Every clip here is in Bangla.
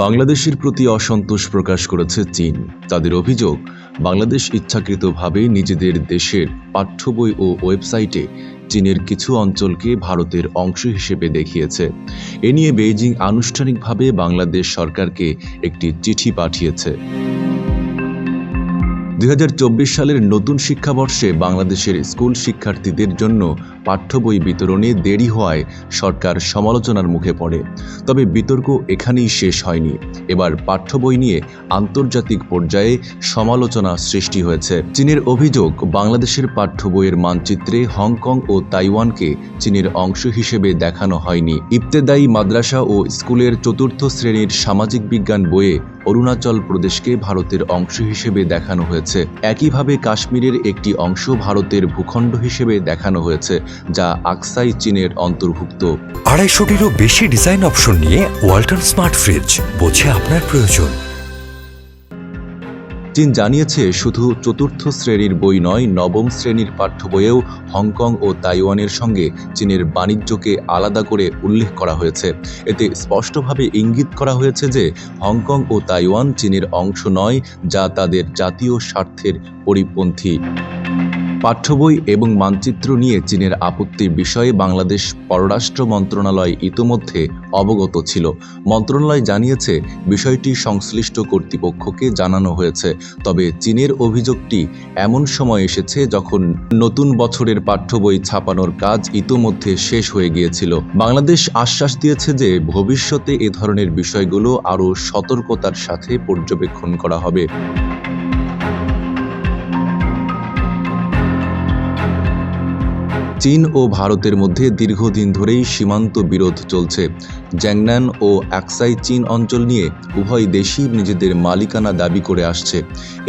বাংলাদেশের প্রতি অসন্তোষ প্রকাশ করেছে চীন। তাদের অভিযোগ, বাংলাদেশ ইচ্ছাকৃতভাবে নিজেদের দেশের পাঠ্য বই ও ওয়েবসাইটে চীনের কিছু অঞ্চলকে ভারতের অংশ হিসেবে দেখিয়েছে। এ নিয়ে বেইজিং আনুষ্ঠানিকভাবে বাংলাদেশ সরকারকে একটি চিঠি পাঠিয়েছে। ২০২৪ সালের নতুন শিক্ষাবর্ষে বাংলাদেশের স্কুল শিক্ষার্থীদের জন্য পাঠ্য বই বিতরণে দেরি হওয়ায় সরকার সমালোচনার মুখে পড়ে। তবে বিতর্ক এখানেই শেষ হয়নি। এবার পাঠ্য বই নিয়ে আন্তর্জাতিক পর্যায়ে সমালোচনা সৃষ্টি হয়েছে। চীনের অভিযোগ, বাংলাদেশের পাঠ্য বইয়ের মানচিত্রে হংকং ও তাইওয়ানকে চীনের অংশ হিসেবে দেখানো হয়নি। ইবতেদায়ী মাদ্রাসা ও স্কুলের ৪র্থ শ্রেণীর সামাজিক বিজ্ঞান বইয়ে অরুণাচল প্রদেশকে ভারতের অংশ হিসেবে দেখানো হয়েছে। একইভাবে কাশ্মীরের একটি অংশ ভারতের ভূখণ্ড হিসেবে দেখানো হয়েছে, যা আকসাই চীনের অন্তর্ভুক্ত। ২৫০টিরও বেশি ডিজাইন অপশন নিয়ে ওয়ালটন স্মার্ট ফ্রিজ, বোঝে আপনার প্রয়োজন। চীন জানিয়েছে, শুধু ৪র্থ শ্রেণীর বই নয়, নবম শ্রেণীর পাঠ্য বইয়েও হংকং ও তাইওয়ানের সঙ্গে চীনের বাণিজ্যকে আলাদা করে উল্লেখ করা হয়েছে। এতে স্পষ্টভাবে ইঙ্গিত করা হয়েছে যে হংকং ও তাইওয়ান চীনের অংশ নয়, যা তাদের জাতীয় স্বার্থের পরিপন্থী। পাঠ্য বই এবং মানচিত্র নিয়ে চীনের আপত্তির বিষয়ে বাংলাদেশ পররাষ্ট্র মন্ত্রণালয় ইতোমধ্যে অবগত ছিল। মন্ত্রণালয় জানিয়েছে, বিষয়টি সংশ্লিষ্ট কর্তৃপক্ষকে জানানো হয়েছে। তবে চীনের অভিযোগটি এমন সময় এসেছে যখন নতুন বছরের পাঠ্য বই ছাপানোর কাজ ইতোমধ্যে শেষ হয়ে গিয়েছিল। বাংলাদেশ আশ্বাস দিয়েছে যে ভবিষ্যতে এ ধরনের বিষয়গুলো আরও সতর্কতার সাথে পর্যবেক্ষণ করা হবে। চীন ও ভারতের মধ্যে দীর্ঘদিন ধরেই সীমান্ত বিরোধ চলছে। জ্যাংনান ও আকসাই চীন অঞ্চল নিয়ে উভয় দেশই নিজেদের মালিকানা দাবি করে আসছে।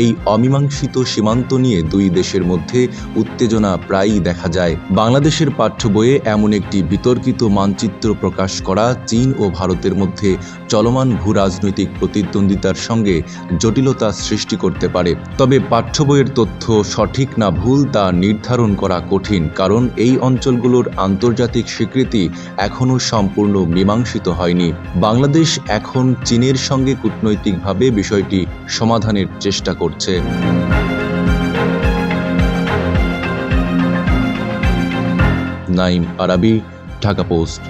এই অমীমাংসিত সীমান্ত নিয়ে দুই দেশের মধ্যে উত্তেজনা প্রায়ই দেখা যায়। বাংলাদেশের পাঠ্য বইয়ে এমন একটি বিতর্কিত মানচিত্র প্রকাশ করা চীন ও ভারতের মধ্যে চলমান ভূরাজনৈতিক প্রতিদ্বন্দ্বিতার সঙ্গে জটিলতা সৃষ্টি করতে পারে। তবে পাঠ্য বইয়ের তথ্য সঠিক না ভুল তা নির্ধারণ করা কঠিন, কারণ এই অঞ্চলগুলোর আন্তর্জাতিক স্বীকৃতি এখনও সম্পূর্ণ মীমাংসিত হয়নি। বাংলাদেশ এখন চীনের সঙ্গে কূটনৈতিকভাবে বিষয়টি সমাধানের চেষ্টা করছে। নাইম আরাবী, ঢাকা পোস্ট।